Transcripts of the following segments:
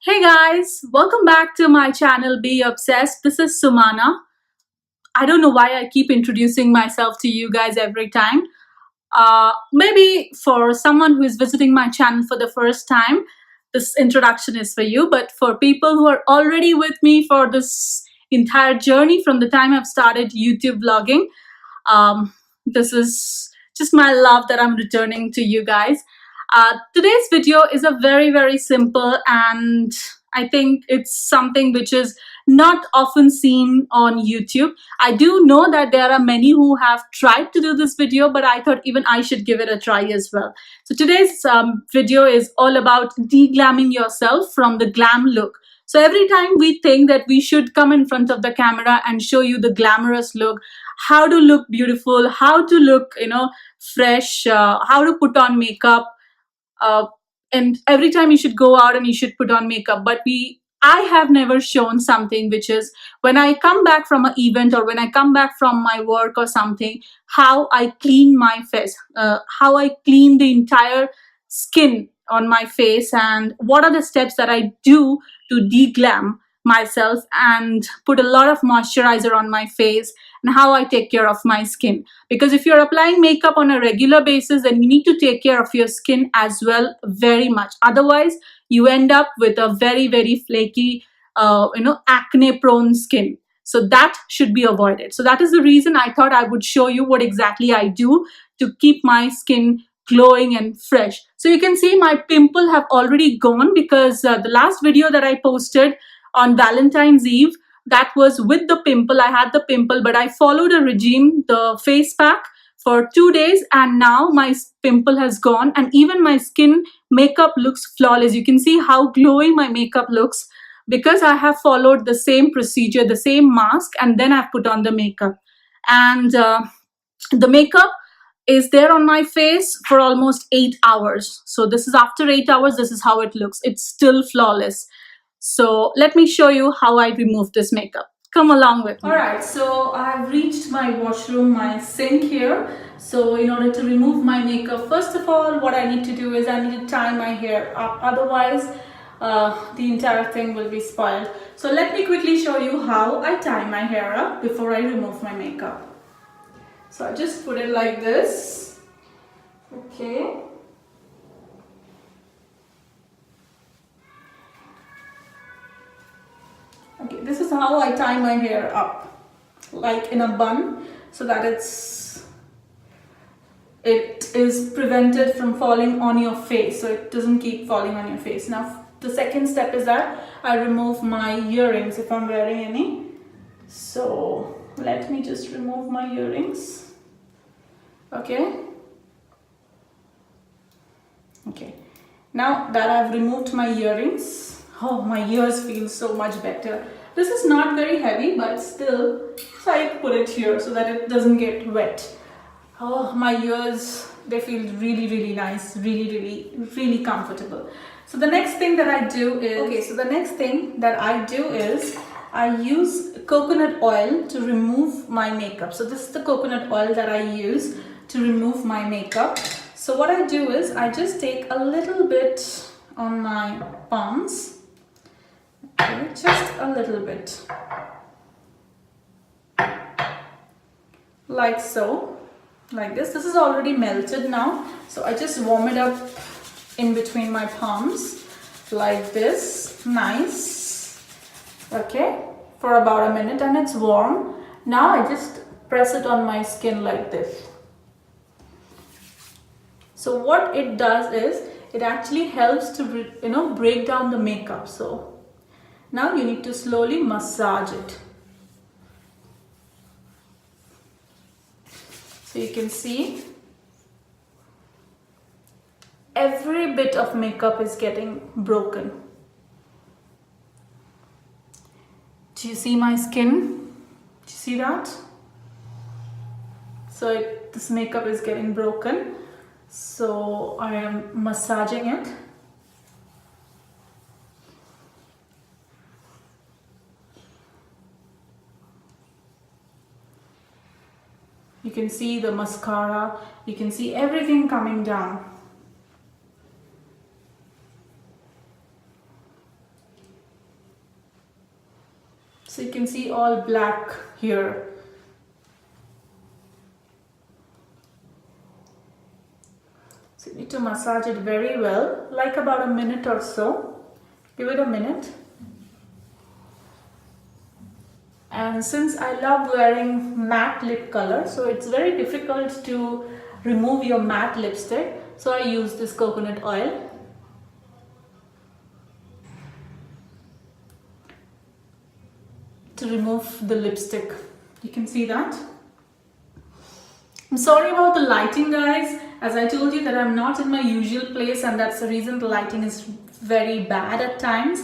Hey guys, welcome back to my channel Be Obsessed. This is Sumana. I don't know why I keep introducing myself to you guys every time. Maybe for someone who is visiting my channel for the first time, this introduction is for you. But for people who are already with me for this entire journey from the time I've started YouTube vlogging, this is just my love that I'm returning to you guys. Today's video is a very simple, and I think it's something which is not often seen on YouTube. I do know that there are many who have tried to do this video, but I thought even I should give it a try as well. So today's video is all about de-glamming yourself from the glam look. So every time we think that we should come in front of the camera and show you the glamorous look, how to look beautiful, how to look, fresh, how to put on makeup, uh, and every time you should go out and you should put on makeup. But I have never shown something which is when I come back from an event or when I come back from my work or something, how I clean my face, how I clean the entire skin on my face, and what are the steps that I do to de-glam myself and put a lot of moisturizer on my face, and how I take care of my skin. Because if you're applying makeup on a regular basis, then you need to take care of your skin as well very much. Otherwise, you end up with a very flaky, acne prone skin. So that should be avoided. So that is the reason I thought I would show you what exactly I do to keep my skin glowing and fresh. So you can see my pimple have already gone, because the last video that I posted on Valentine's Eve, that was with the pimple. I had the pimple, but I followed a regime, the face pack, for 2 days, and now my pimple has gone, and even my skin makeup looks flawless. You can see how glowing my makeup looks because I have followed the same procedure, the same mask, and then I've put on the makeup. And the makeup is there on my face for almost 8 hours. So this is after 8 hours, this is how it looks. It's still flawless. So let me show you how I remove this makeup. Come along with me. Alright, so I've reached my washroom, my sink here. So in order to remove my makeup, first of all, what I need to do is I need to tie my hair up. Otherwise, the entire thing will be spoiled. So let me quickly show you how I tie my hair up before I remove my makeup. So I just put it like this. Okay. Okay, this is how I tie my hair up, like in a bun, so that it is prevented from falling on your face, so it doesn't keep falling on your face. Now, the second step is that I remove my earrings if I'm wearing any. So let me just remove my earrings. Okay. Okay. Now that I've removed my earrings, oh, my ears feel so much better. This is not very heavy, but still, so I put it here so that it doesn't get wet. Oh, my ears, they feel really nice, really comfortable. So the next thing that I do is, I use coconut oil to remove my makeup. So this is the coconut oil that I use to remove my makeup. So what I do is I just take a little bit on my palms. Okay, just a little bit. Like so. Like this. This is already melted now. So I just warm it up in between my palms. Like this. Nice. Okay. For about a minute, and it's warm. Now I just press it on my skin like this. So what it does is, it actually helps to break down the makeup. So now you need to slowly massage it. So you can see every bit of makeup is getting broken. Do you see my skin? Do you see that? So this makeup is getting broken. So I am massaging it. You can see the mascara, you can see everything coming down. So you can see all black here. So you need to massage it very well, like about a minute or so. Give it a minute. And since I love wearing matte lip color, so it's very difficult to remove your matte lipstick, so I use this coconut oil. To remove the lipstick. You can see that. I'm sorry about the lighting, guys. As I told you that I'm not in my usual place, and that's the reason the lighting is very bad at times.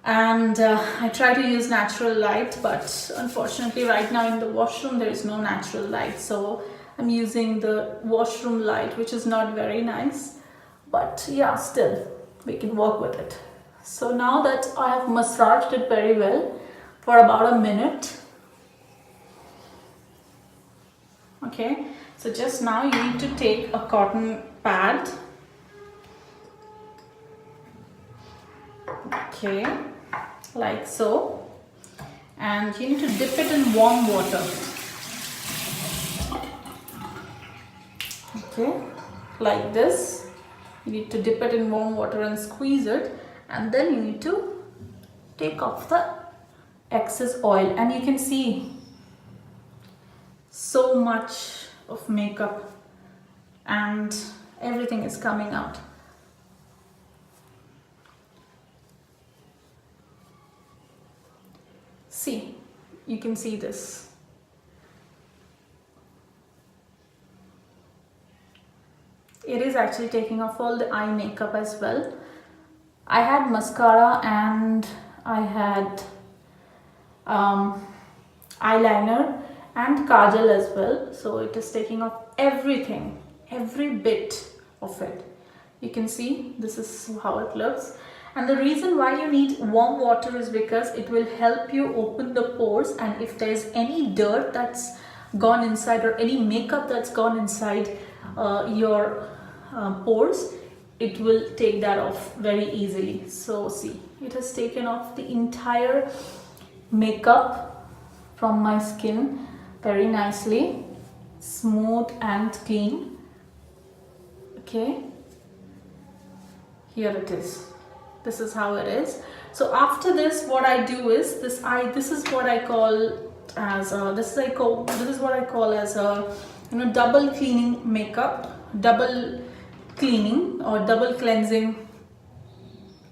And I try to use natural light, but unfortunately right now in the washroom there is no natural light, so I'm using the washroom light, which is not very nice, but yeah, still we can work with it. So now that I have massaged it very well for about a minute, okay, so just now you need to take a cotton pad, okay, like so, and you need to dip it in warm water, okay, like this. You need to dip it in warm water and squeeze it, and then you need to take off the excess oil, and you can see so much of makeup and everything is coming out. See, you can see this. It is actually taking off all the eye makeup as well. I had mascara and I had eyeliner and kajal as well, so it is taking off everything, every bit of it. You can see this is how it looks, and the reason why you need warm water is because it will help you open the pores, and if there is any dirt that's gone inside or any makeup that's gone inside your pores, it will take that off very easily. So see, it has taken off the entire makeup from my skin very nicely, smooth and clean. Okay, here it is. This is how it is. So after this, what I do is this is what I call as this is what I call as a double cleaning makeup, double cleaning or double cleansing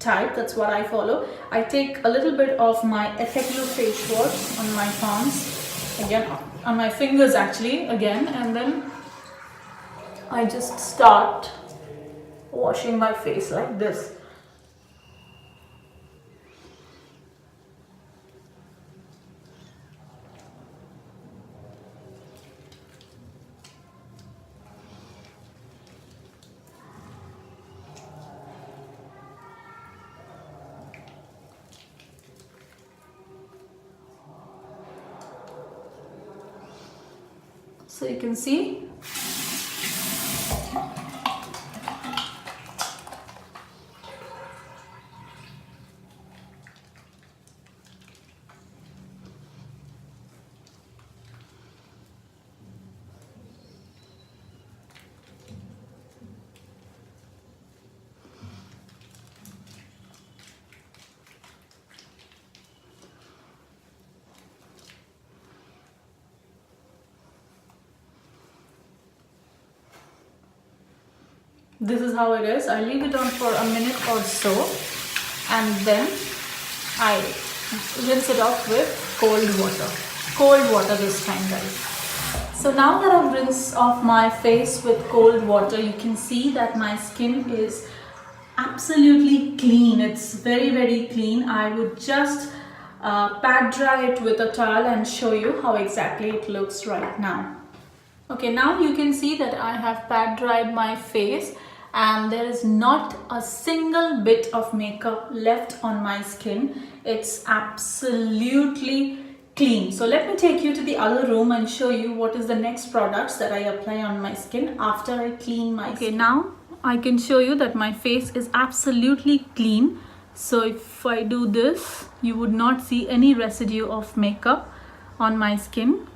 type. That's what I follow. I take a little bit of my Ethiglo face wash on my palms, again on my fingers actually again, and then I just start washing my face like this. So you can see this is how it is. I leave it on for a minute or so, and then I rinse it off with cold water. Cold water this time, guys. So now that I've rinsed off my face with cold water, you can see that my skin is absolutely clean. It's very, very clean. I would just pat dry it with a towel and show you how exactly it looks right now. Okay, now you can see that I have pat dried my face and there is not a single bit of makeup left on my skin. It's absolutely clean. So let me take you to the other room and show you what is the next products that I apply on my skin after I clean my skin. Okay, now I can show you that my face is absolutely clean. So if I do this, you would not see any residue of makeup on my skin.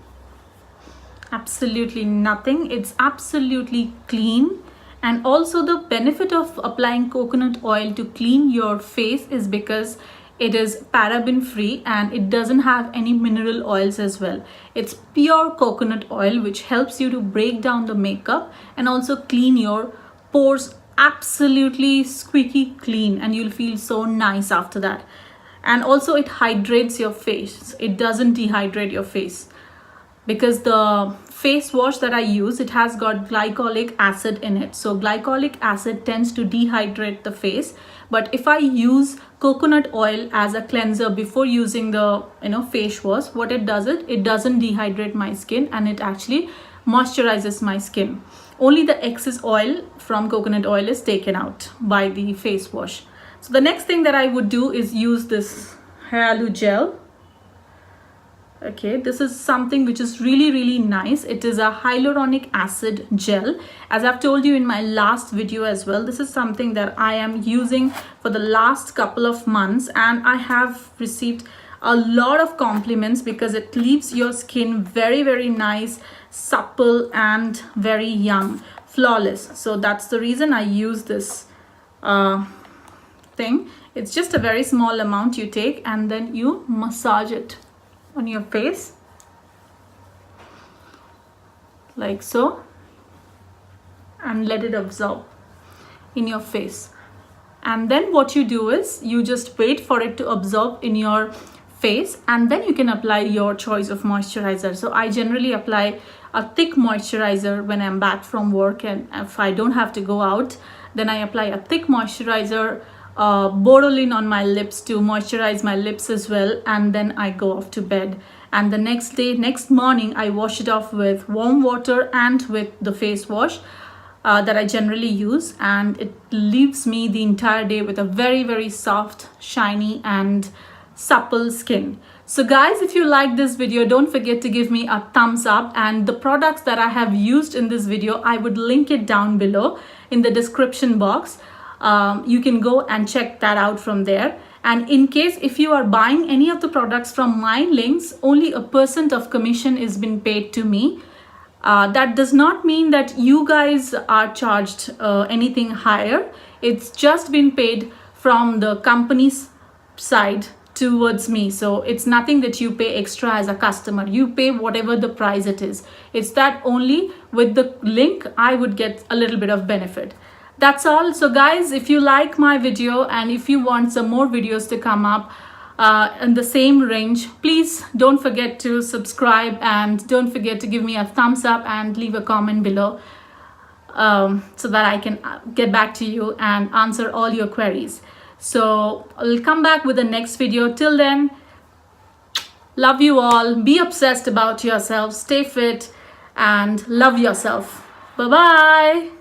Absolutely nothing. It's absolutely clean. And also the benefit of applying coconut oil to clean your face is because it is paraben free and it doesn't have any mineral oils as well. It's pure coconut oil, which helps you to break down the makeup and also clean your pores absolutely squeaky clean, and you'll feel so nice after that. And also it hydrates your face. It doesn't dehydrate your face, because the face wash that I use, it has got glycolic acid in it. So glycolic acid tends to dehydrate the face. But if I use coconut oil as a cleanser before using the face wash, what it does, it doesn't dehydrate my skin, and it actually moisturizes my skin. Only the excess oil from coconut oil is taken out by the face wash. So the next thing that I would do is use this Hyalu gel. Okay, this is something which is really nice. It is a hyaluronic acid gel. As I've told you in my last video as well, this is something that I am using for the last couple of months, and I have received a lot of compliments because it leaves your skin very nice, supple, and very young, flawless. So that's the reason I use this thing. It's just a very small amount you take, and then you massage it on your face like so, and let it absorb in your face. And then what you do is you just wait for it to absorb in your face, and then you can apply your choice of moisturizer. So I generally apply a thick moisturizer when I'm back from work, and if I don't have to go out, then I apply a thick moisturizer, Borolin on my lips to moisturize my lips as well, and then I go off to bed. And the next morning, I wash it off with warm water and with the face wash that I generally use, and it leaves me the entire day with a very soft, shiny, and supple skin. So guys, if you like this video, don't forget to give me a thumbs up, and the products that I have used in this video, I would link it down below in the description box. You can go and check that out from there. And in case if you are buying any of the products from my links, only 1% of commission is being paid to me. That does not mean that you guys are charged anything higher. It's just been paid from the company's side towards me. So it's nothing that you pay extra as a customer. You pay whatever the price it is. It's that only with the link I would get a little bit of benefit. That's all. So guys, if you like my video and if you want some more videos to come up in the same range, please don't forget to subscribe, and don't forget to give me a thumbs up and leave a comment below so that I can get back to you and answer all your queries. So I'll come back with the next video. Till then, love you all. Be obsessed about yourself. Stay fit and love yourself. Bye-bye.